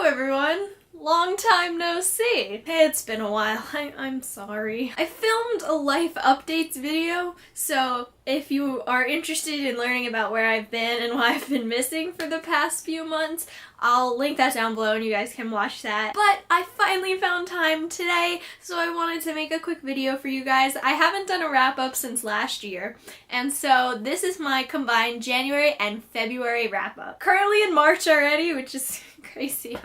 everyone! Long time no see! Hey, it's been a while. I'm sorry. I filmed a life updates video, so if you are interested in learning about where I've been and why I've been missing for the past few months, I'll link that down below and you guys can watch that. But I finally found time today, so I wanted to make a quick video for you guys. I haven't done a wrap-up since last year, and so this is my combined January and February wrap-up. Currently in March already, which is crazy.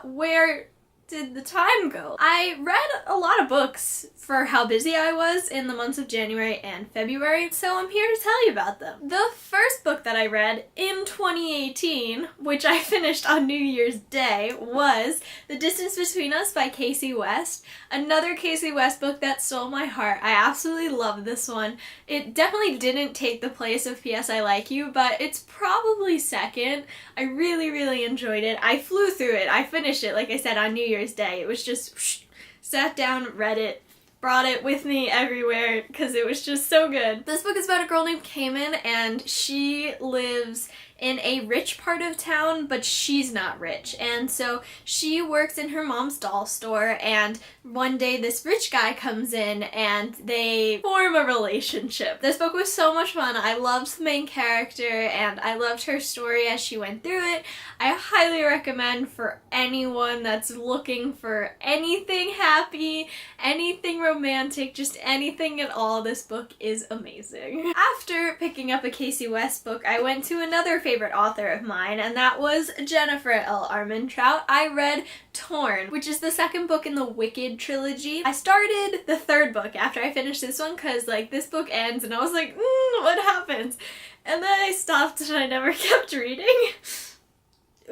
Where did the time go? I read a lot of books for how busy I was in the months of January and February, so I'm here to tell you about them. The first book that I read in 2018, which I finished on New Year's Day, was The Distance Between Us by Kasie West. Another Kasie West book that stole my heart. I absolutely love this one. It definitely didn't take the place of P.S. I Like You, but it's probably second. I really enjoyed it. I flew through it. I finished it, like I said, on New Year's Day. It was just sat down, read it, brought it with me everywhere because it was just so good. This book is about a girl named Cayman, and she lives in a rich part of town, but she's not rich. And so she works in her mom's doll store, and one day this rich guy comes in and they form a relationship. This book was so much fun. I loved the main character and I loved her story as she went through it. I highly recommend for anyone that's looking for anything happy, anything romantic, just anything at all. This book is amazing. After picking up a Kasie West book, I went to another favorite author of mine, and that was Jennifer L. Armentrout. I read Torn, which is the second book in the Wicked trilogy. I started the third book after I finished this one because this book ends and I was like, what happens? And then I stopped and I never kept reading.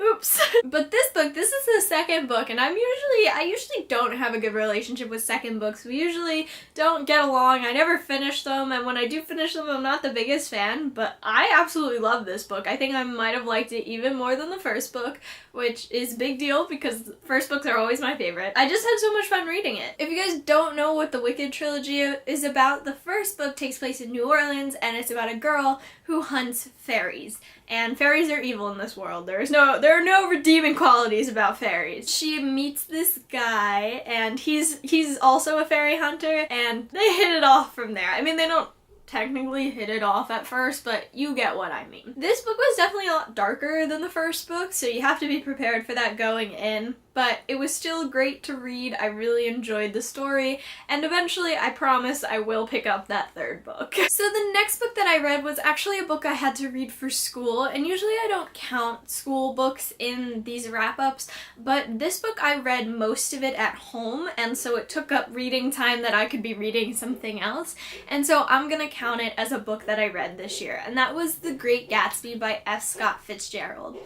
Oops. But this is the second book, and I usually don't have a good relationship with second books. We usually don't get along. I never finish them, and when I do finish them, I'm not the biggest fan, but I absolutely love this book. I think I might have liked it even more than the first book, which is a big deal because first books are always my favorite. I just had so much fun reading it. If you guys don't know what the Wicked trilogy is about, the first book takes place in New Orleans, and it's about a girl who hunts fairies. And fairies are evil in this world. There are no redeeming qualities about fairies. She meets this guy, and he's also a fairy hunter, and they hit it off from there. I mean, they don't technically hit it off at first, but you get what I mean. This book was definitely a lot darker than the first book, so you have to be prepared for that going in, but it was still great to read. I really enjoyed the story, and eventually, I promise, I will pick up that third book. So the next book that I read was actually a book I had to read for school, and usually I don't count school books in these wrap-ups, but this book I read most of it at home, and so it took up reading time that I could be reading something else, and so I'm gonna count it as a book that I read this year, and that was The Great Gatsby by F. Scott Fitzgerald.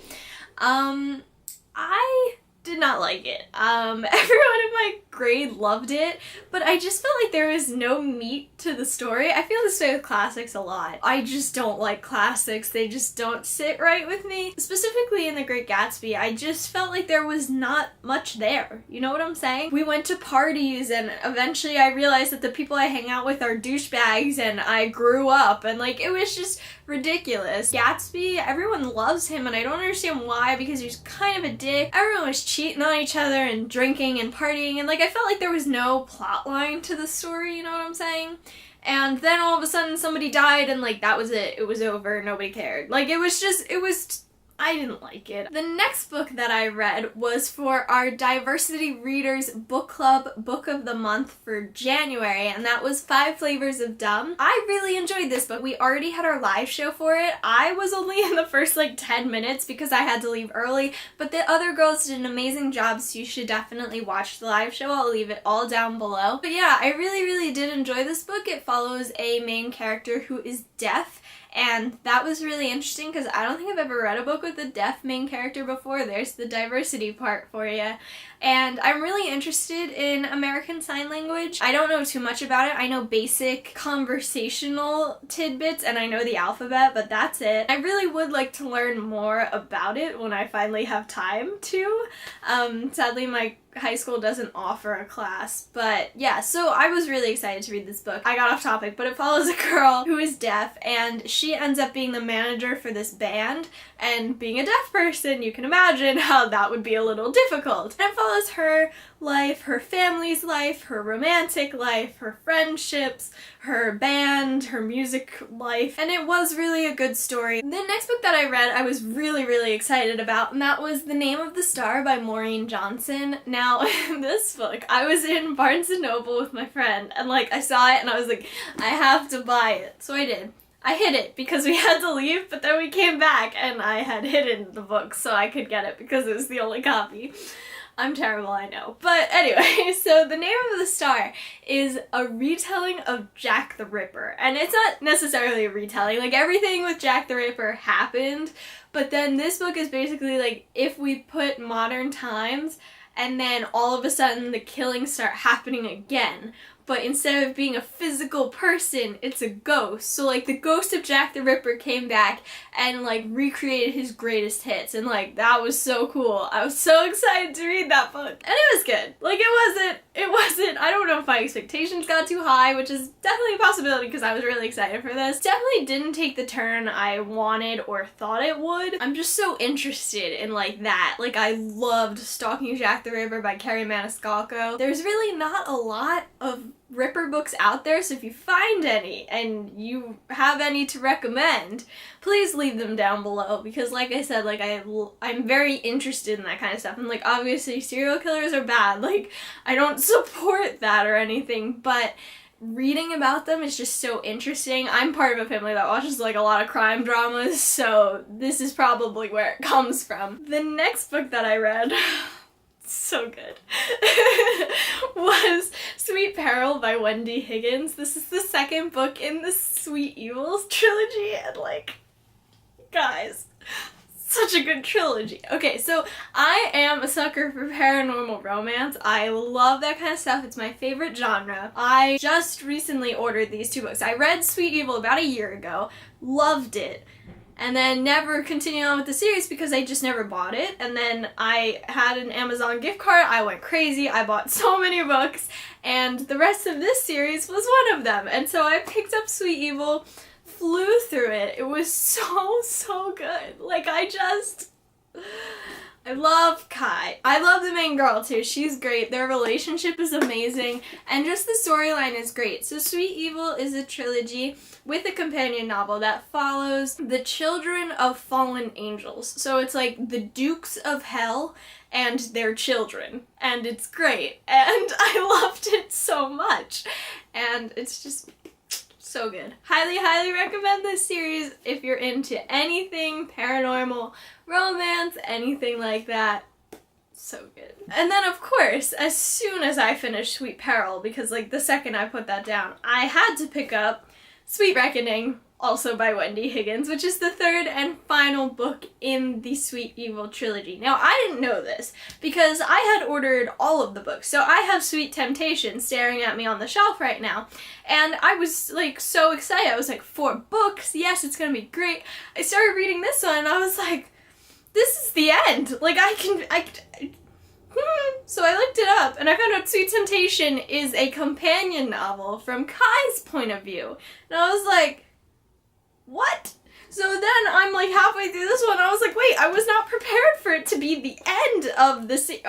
I did not like it. Everyone in my grade loved it, but I just felt like there was no meat to the story. I feel this way with classics a lot. I just don't like classics. They just don't sit right with me. Specifically in The Great Gatsby, I just felt like there was not much there. You know what I'm saying? We went to parties, and eventually I realized that the people I hang out with are douchebags, and I grew up, and it was just ridiculous. Gatsby, everyone loves him, and I don't understand why, because he's kind of a dick. Everyone was cheating on each other and drinking and partying, and I felt like there was no plot line to the story, you know what I'm saying? And then all of a sudden somebody died, and that was it. It was over. Nobody cared. I didn't like it. The next book that I read was for our Diversity Readers Book Club Book of the Month for January, and that was 5 Flavors of Dumb. I really enjoyed this book. We already had our live show for it. I was only in the first 10 minutes because I had to leave early, but the other girls did an amazing job, so you should definitely watch the live show. I'll leave it all down below. But yeah, I really did enjoy this book. It follows a main character who is deaf, and that was really interesting because I don't think I've ever read a book with a deaf main character before. There's the diversity part for you. And I'm really interested in American Sign Language. I don't know too much about it. I know basic conversational tidbits and I know the alphabet, but that's it. I really would like to learn more about it when I finally have time to. Sadly, my high school doesn't offer a class, but yeah, so I was really excited to read this book. I got off topic, but it follows a girl who is deaf, and she she ends up being the manager for this band, and being a deaf person, you can imagine how that would be a little difficult. And it follows her life, her family's life, her romantic life, her friendships, her band, her music life, and it was really a good story. The next book that I read I was really excited about, and that was The Name of the Star by Maureen Johnson. Now, this book, I was in Barnes & Noble with my friend, and like I saw it and I was like, I have to buy it. So I did. I hid it because we had to leave, but then we came back and I had hidden the book so I could get it because it was the only copy. I'm terrible, I know. But anyway, so The Name of the Star is a retelling of Jack the Ripper. And it's not necessarily a retelling, like everything with Jack the Ripper happened, but then this book is basically like if we put modern times and then all of a sudden the killings start happening again. But instead of being a physical person, it's a ghost. So like the ghost of Jack the Ripper came back and like recreated his greatest hits, and like that was so cool. I was so excited to read that book. And it was good. Like it wasn't, I don't know if my expectations got too high, which is definitely a possibility because I was really excited for this. Definitely didn't take the turn I wanted or thought it would. I'm just so interested in like that. Like I loved Stalking Jack the Ripper by Kerri Maniscalco. There's really not a lot of Ripper books out there, so if you find any and you have any to recommend, please leave them down below, because like I said, like I'm very interested in that kind of stuff, and like obviously serial killers are bad, like I don't support that or anything, but reading about them is just so interesting. I'm part of a family that watches like a lot of crime dramas, so this is probably where it comes from. The next book that I read so good was Sweet Peril by Wendy Higgins. This is the second book in the Sweet Evils trilogy, and like, guys, such a good trilogy. Okay, so I am a sucker for paranormal romance. I love that kind of stuff. It's my favorite genre. I just recently ordered these two books. I read Sweet Evil about a year ago, loved it, and then never continued on with the series because I just never bought it. And then I had an Amazon gift card. I went crazy. I bought so many books, and the rest of this series was one of them. And so I picked up Sweet Evil, flew through it. It was so good. Like I love Kai. I love the main girl too. She's great. Their relationship is amazing, and just the storyline is great. So Sweet Evil is a trilogy with a companion novel that follows the children of fallen angels. So it's like the Dukes of Hell and their children, and it's great. And I loved it so much, and it's just so good. Highly recommend this series if you're into anything paranormal, romance, anything like that. So good. And then of course, as soon as I finished Sweet Peril, because like the second I put that down, I had to pick up Sweet Reckoning, also by Wendy Higgins, which is the third and final book in the Sweet Evil trilogy. Now, I didn't know this because I had ordered all of the books. So I have Sweet Temptation staring at me on the shelf right now, and I was like so excited. I was like, 4 books, yes, it's gonna be great. I started reading this one and I was like, this is the end. Like so I looked it up and I found out Sweet Temptation is a companion novel from Kai's point of view. And I was like, what? So then I'm like halfway through this one, I was like, wait, I was not prepared for it to be the end of the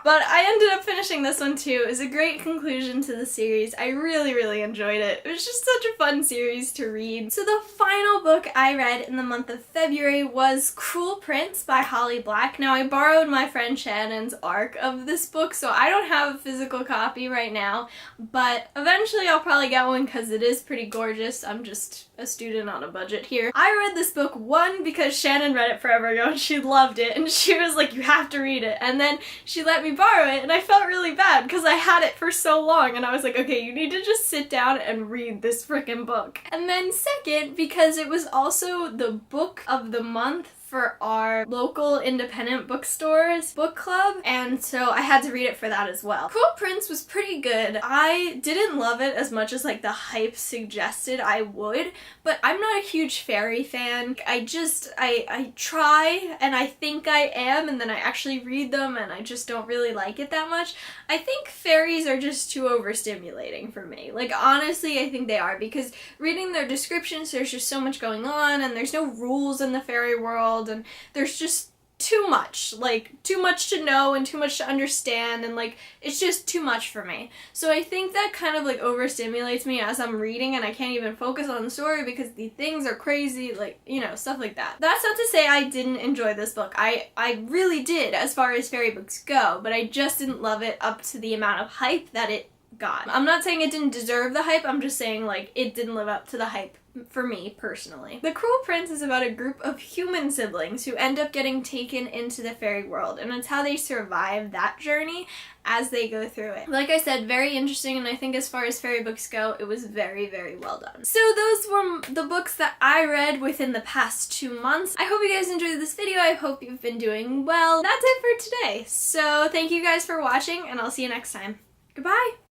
but I ended up finishing this one too. It was a great conclusion to the series. I really enjoyed it. It was just such a fun series to read. So the final book I read in the month of February was Cruel Prince by Holly Black. Now, I borrowed my friend Shannon's ARC of this book, so I don't have a physical copy right now, but eventually I'll probably get one because it is pretty gorgeous. I'm just a student on a budget here. I read this book, one, because Shannon read it forever ago and she loved it, and she was like, you have to read it. And then she let me borrow it, and I felt really bad because I had it for so long, and I was like, okay, you need to just sit down and read this freaking book. And then second, because it was also the book of the month for our local independent bookstores book club, and so I had to read it for that as well. Cruel Prince was pretty good. I didn't love it as much as like the hype suggested I would, but I'm not a huge fairy fan. I try and I think I am, and then I actually read them and I just don't really like it that much. I think fairies are just too overstimulating for me. Like, honestly, I think they are, because reading their descriptions, there's just so much going on, and there's no rules in the fairy world, and there's just too much. Like, too much to know and too much to understand, and like, it's just too much for me. So I think that kind of like overstimulates me as I'm reading, and I can't even focus on the story because the things are crazy, like, you know, stuff like that. That's not to say I didn't enjoy this book. I really did as far as fairy books go, but I just didn't love it up to the amount of hype that it got. I'm not saying it didn't deserve the hype, I'm just saying like it didn't live up to the hype for me personally. The Cruel Prince is about a group of human siblings who end up getting taken into the fairy world, and it's how they survive that journey as they go through it. Like I said, very interesting, and I think as far as fairy books go, it was very, very well done. So those were the books that I read within the past 2 months. I hope you guys enjoyed this video. I hope you've been doing well. That's it for today. So thank you guys for watching, and I'll see you next time. Goodbye!